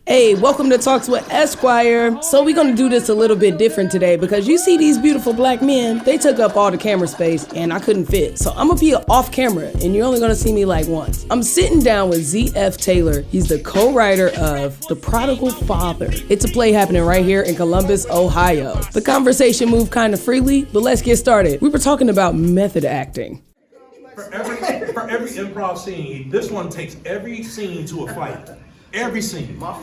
Hey, welcome to Talks with Esquire. So we're going to do this a little bit different today because you see these beautiful black men, they took up all the camera space and I couldn't fit. So I'm going to be off camera and you're only going to see me like once. I'm sitting down with Z.F. Taylor. He's the co-writer of The Prodigal Father. It's a play happening right here in Columbus, Ohio. The conversation moved kind of freely, but let's get started. We were talking about method acting. For every improv scene, this one takes every scene to a fight. Every scene. Some of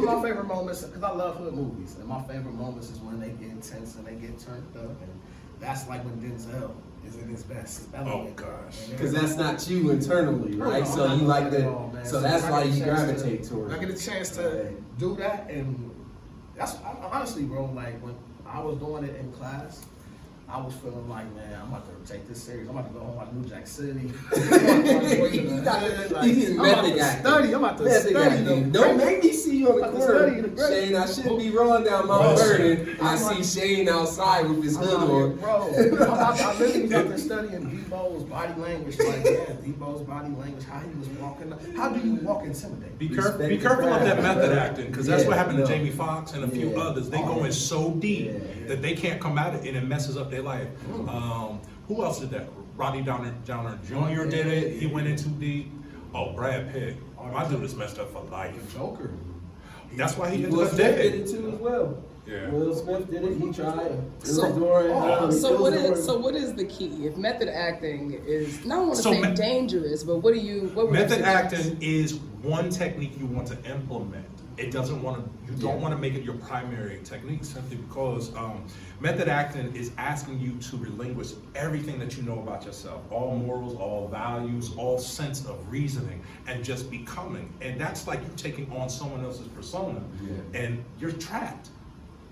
my favorite moments, because I love hood movies, and my favorite moments is when they get intense and they get turned up, and that's like when Denzel is at his best. Oh gosh. Because that's not you internally, right? No, so you like that. So that's why you I gravitate towards it. I get a chance to do that, and that's honestly, bro. Like when I was doing it in class, I was feeling like, man, I'm about to take this serious. I'm about to go home to New Jack City. I'm about to study. Don't make me see you on the corner. Shane, I shouldn't be rolling down Mount Vernon. I see Shane outside with his hood on. Bro, I literally was out there studying Debo's body language. Like, yeah, Debo's body language, how he was walking. How do you walk intimidating? Be careful of that method acting, because that's what happened to Jamie Foxx and a few others. They go in so deep that they can't come out of it, and it messes up their life. Who else did that? Rodney Downer Jr. did it. He went in too deep. Oh, Brad Pitt. My dude is messed up for life. Joker. That's why he ended Will up Smith dead. did it too as well. Yeah. Will Smith did it. He tried. So what is the key? If method acting is, I don't want to say dangerous, but what Method acting is one technique you want to implement. You don't want to make it your primary technique, simply because method acting is asking you to relinquish everything that you know about yourself, all morals, all values, all sense of reasoning, and just becoming. And that's like you taking on someone else's persona, and you're trapped.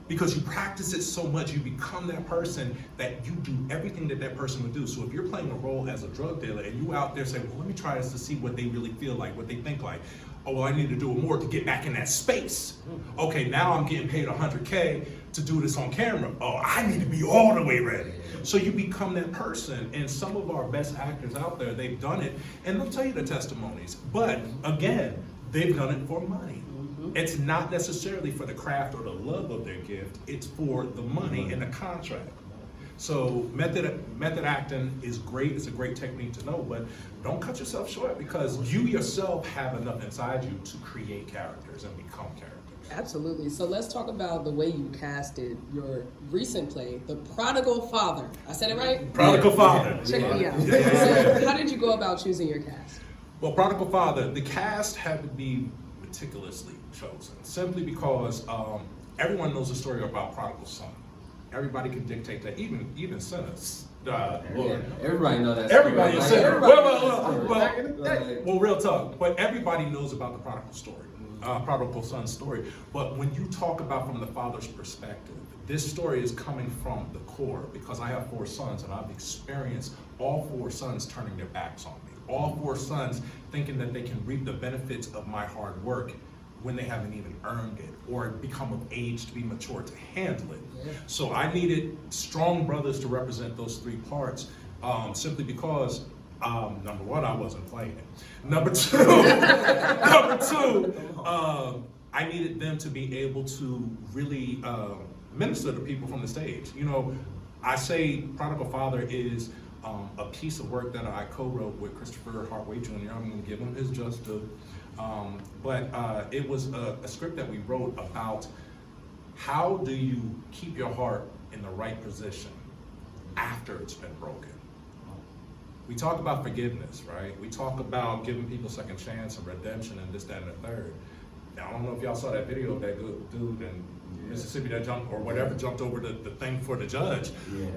Because you practice it so much, you become that person that you do everything that person would do. So if you're playing a role as a drug dealer and you out there saying, well, let me try this to see what they really feel like, what they think like. Oh, well, I need to do it more to get back in that space. Okay, now I'm getting paid $100K to do this on camera. Oh, I need to be all the way ready. So you become that person. And some of our best actors out there, they've done it, and they'll tell you the testimonies. But again, they've done it for money. It's not necessarily for the craft or the love of their gift. It's for the money and the contract. So method acting is great. It's a great technique to know, but don't cut yourself short, because you yourself have enough inside you to create characters and become characters. Absolutely. So let's talk about the way you casted your recent play, The Prodigal Father. I said it right? Prodigal Father. Check me out. So how did you go about choosing your cast? Well, Prodigal Father, the cast had to be meticulously chosen, simply because everyone knows the story about Prodigal Son. Everybody can dictate that, even sinners. Everybody knows that. Everybody is sinner. Well, Well, real talk. But everybody knows about the prodigal story, prodigal son story. But when you talk about from the father's perspective, this story is coming from the core, because I have 4 sons and I've experienced all 4 sons turning their backs on me. All 4 sons thinking that they can reap the benefits of my hard work when they haven't even earned it or become of age to be mature to handle it. So I needed strong brothers to represent those 3 parts, simply because number 1, I wasn't playing it. Number 2, I needed them to be able to really minister to people from the stage. You know, I say Prodigal Father is a piece of work that I co-wrote with Christopher Hartway Jr. I'm going to give him his just due. But it was a script that we wrote about how do you keep your heart in the right position after it's been broken. We talk about forgiveness, right? We talk about giving people second chance and redemption and this, that, and the third. Now, I don't know if y'all saw that video of that dude in Mississippi that jumped over the thing for the judge.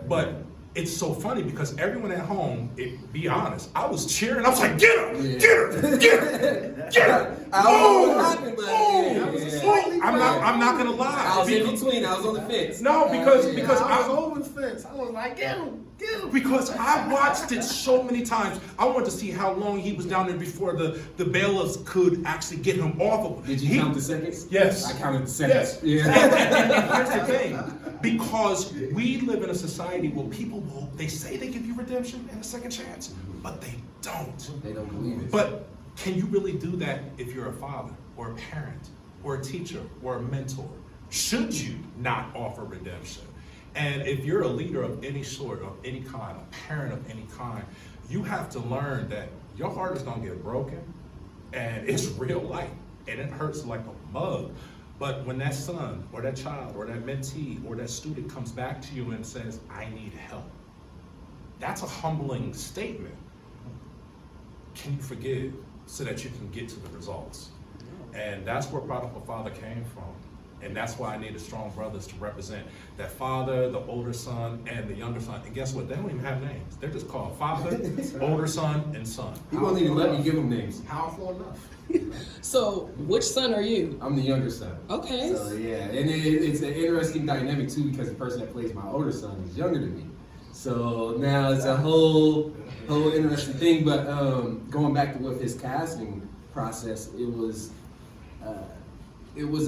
But it's so funny because everyone at home, be honest, I was cheering. I was like, get her, get her, get her, get her. I'm not gonna lie. I was in between. I was on the fence. No, because I was over the fence. I was like, get him. Because I watched it so many times. I wanted to see how long he was down there before the bailiffs could actually get him off of. Did you count the seconds? Yes. I counted the seconds. Yes. And here's the thing. Because we live in a society where people they say they give you redemption and a second chance, but they don't. They don't believe it. But can you really do that if you're a father or a parent or a teacher or a mentor should you not offer redemption? And if you're a leader of any sort, of any kind, a parent of any kind, you have to learn that your heart is gonna get broken, and it's real life, and it hurts like a mug. But when that son or that child or that mentee or that student comes back to you and says, I need help, that's a humbling statement. Can you forgive so that you can get to the results? And that's where Prodigal Father came from. And that's why I needed strong brothers to represent that father, the older son, and the younger son. And guess what? They don't even have names. They're just called father, older son, and son. He won't even let me give them names. Powerful enough. So, which son are you? I'm the younger son. Okay. So yeah, and it's an interesting dynamic too, because the person that plays my older son is younger than me. So now it's a whole interesting thing. But going back to with his casting process, it was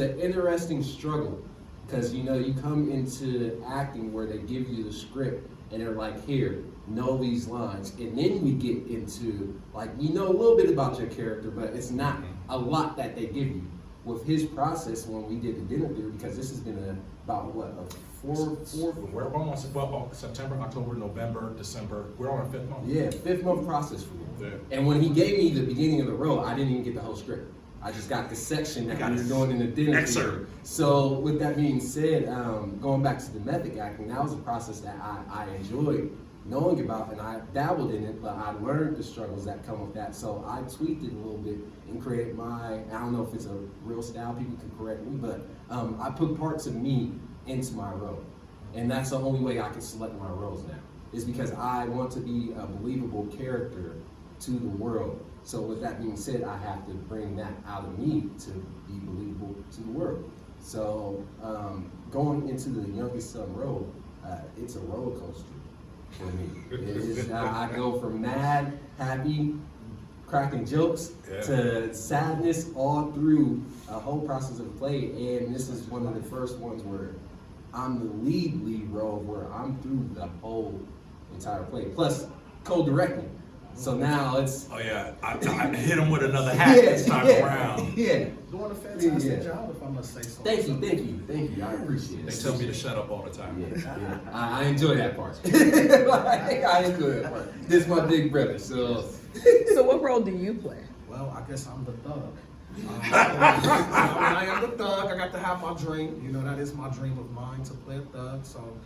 an interesting struggle, because you come into acting where they give you the script and they're like, here, know these lines, and then we get into like, a little bit about your character, but it's not a lot that they give you. With his process when we did the dinner theater, because this has been about We're almost, September, October, November, December. We're on our 5th month. Yeah, 5th month process for him. Yeah. And when he gave me the beginning of the role, I didn't even get the whole script. I just got the section that we were doing in the dinner theater. So with that being said, going back to the method acting, that was a process that I enjoyed knowing about, and I dabbled in it, but I learned the struggles that come with that. So I tweaked it a little bit and created I don't know if it's a real style, people can correct me, but I put parts of me into my role. And that's the only way I can select my roles now, is because I want to be a believable character to the world. So with that being said, I have to bring that out of me to be believable to the world. So going into the youngest son role, it's a roller coaster for me. I go from mad, happy, cracking jokes to sadness all through a whole process of play. And this is one of the first ones where I'm the lead role, where I'm through the whole entire play, plus co-directing. So now it's... Oh yeah, I hit him with another hat this time around. Yeah. Doing a fantastic job, if I must say so. Thank you. I appreciate it. They tell me to shut up all the time. Yeah. I enjoy that part. I enjoy that part. This is my big brother, so... So what role do you play? Well, I guess I'm the thug. I am the thug. I got to have my dream. That is my dream of mine, to play a thug. So,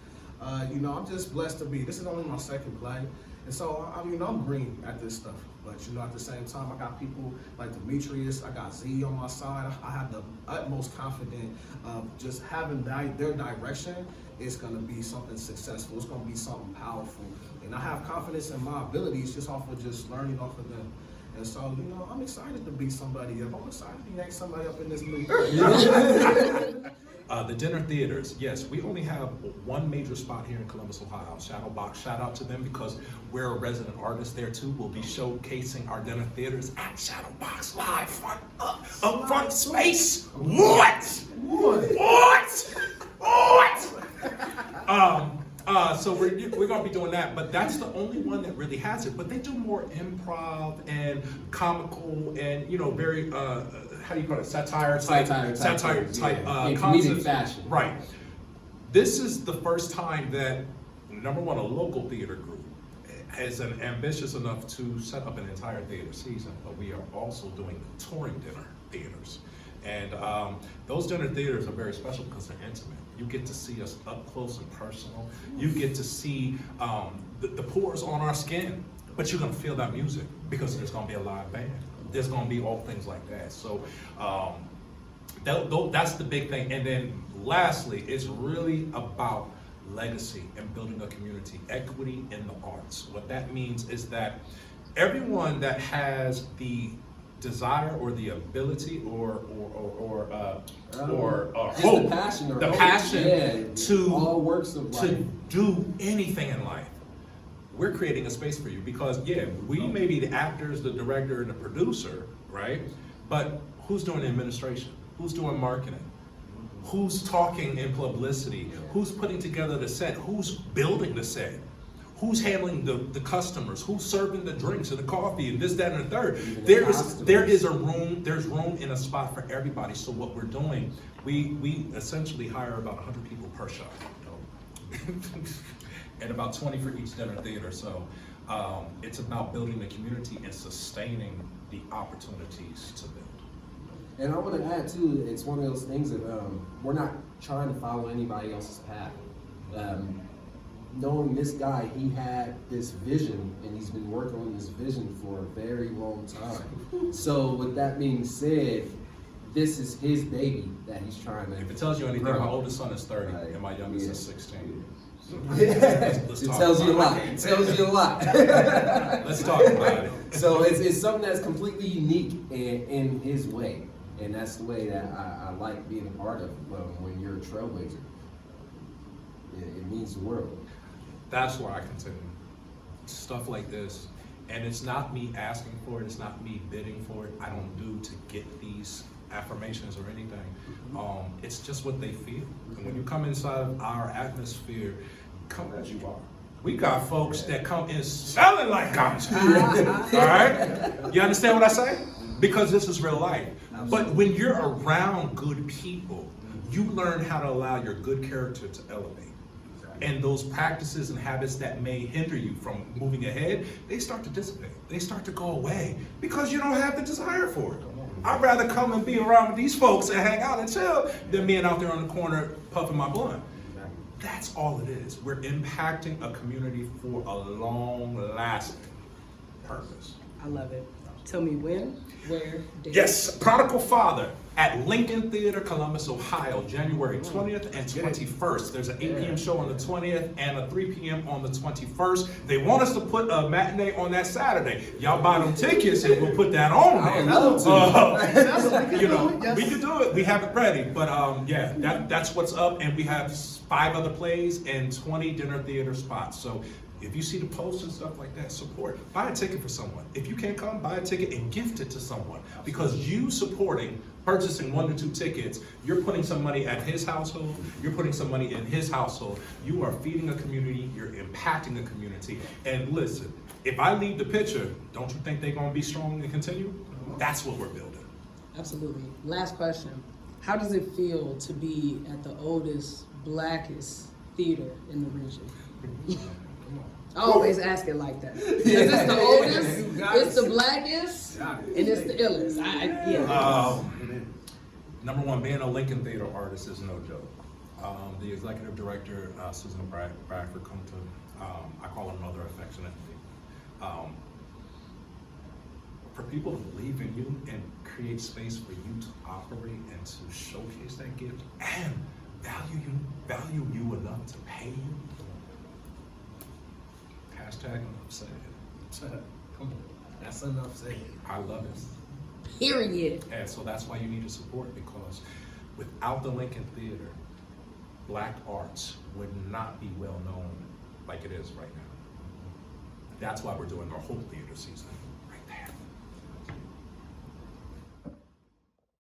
I'm just blessed to be. This is only my second play. And so, I'm green at this stuff. But, at the same time, I got people like Demetrius, I got Z on my side. I have the utmost confidence of just having their direction. It's going to be something successful. It's going to be something powerful. And I have confidence in my abilities just off of just learning off of them. And so, I'm excited to be somebody up. I'm excited to be next somebody up in this movie. The dinner theaters, yes, we only have one major spot here in Columbus, Ohio, Shadowbox. Shout out to them because we're a resident artist there too. We'll be showcasing our dinner theaters at Shadowbox Live, up front space. What? So we're gonna be doing that, but that's the only one that really has it. But they do more improv and comical and very how do you call it, satire type in concepts. comedic fashion. Right. This is the first time that number one, a local theater group is ambitious enough to set up an entire theater season, but we are also doing touring dinner theaters. And those dinner theaters are very special because they're intimate. You get to see us up close and personal. You get to see the pores on our skin, but you're gonna feel that music because there's gonna be a live band. There's gonna be all things like that. So that's the big thing. And then lastly, it's really about legacy and building a community, equity in the arts. What that means is that everyone that has the desire or the ability or hope, the passion to all works of life, to do anything in life. We're creating a space for you because we may be the actors, the director, and the producer, right? But who's doing the administration? Who's doing marketing? Who's talking in publicity? Who's putting together the set? Who's building the set? Who's handling the customers? Who's serving the drinks and the coffee and this, that, and the third? Even the There's room in a spot for everybody. So what we're doing, we essentially hire about 100 people per show, and about 20 for each dinner theater. So it's about building the community and sustaining the opportunities to build. And I want to add too, it's one of those things that we're not trying to follow anybody else's path. Knowing this guy, he had this vision, and he's been working on this vision for a very long time. So with that being said, this is his baby that he's trying to. If it tells you anything, grow. my oldest son is 30 and my youngest is 16. It tells you a lot. It tells you a lot. Let's talk about it. So it's something that's completely unique in his way, and that's the way that I like being a part of. When you're a trailblazer, it means the world. That's why I continue. Stuff like this, and it's not me asking for it, it's not me bidding for it. I don't do to get these affirmations or anything. It's just what they feel. And when you come inside of our atmosphere, come as you are. We got folks that come in selling like content. All right? You understand what I say? Because this is real life. But when you're around good people, you learn how to allow your good character to elevate. And those practices and habits that may hinder you from moving ahead, they start to dissipate. They start to go away because you don't have the desire for it. I'd rather come and be around with these folks and hang out and chill than being out there on the corner puffing my blunt. That's all it is. We're impacting a community for a long-lasting purpose. I love it. Tell me when, where, date. Yes, Prodigal Father at Lincoln Theater, Columbus, Ohio, January 20th and 21st. There's an 8 p.m. show on the 20th and a 3 p.m. on the 21st. They want us to put a matinee on that Saturday. Y'all buy them tickets and we'll put that on there. We can do it. We have it ready. But yeah, that's what's up. And we have 5 other plays and 20 dinner theater spots. So if you see the posts and stuff like that, support. Buy a ticket for someone. If you can't come, buy a ticket and gift it to someone. Because you purchasing 1 to 2 tickets, you're putting some money at his household, you're putting some money in his household. You are feeding a community, you're impacting a community. And listen, if I leave the picture, don't you think they're gonna be strong and continue? That's what we're building. Absolutely. Last question. How does it feel to be at the oldest, blackest theater in the region? I always ask it like that. Is this the oldest? It's the blackest, and it's the illest. Number one, being a Lincoln Theater artist is no joke. The executive director, Susan Bradford, come to, I call her mother affectionately. For people to believe in you and create space for you to operate and to showcase that gift and value you enough to pay you. Hashtag enough said. Come on, that's enough said. I love it. Period. And so that's why you need to support, because without the Lincoln Theater, black arts would not be well known like it is right now. That's why we're doing our whole theater season.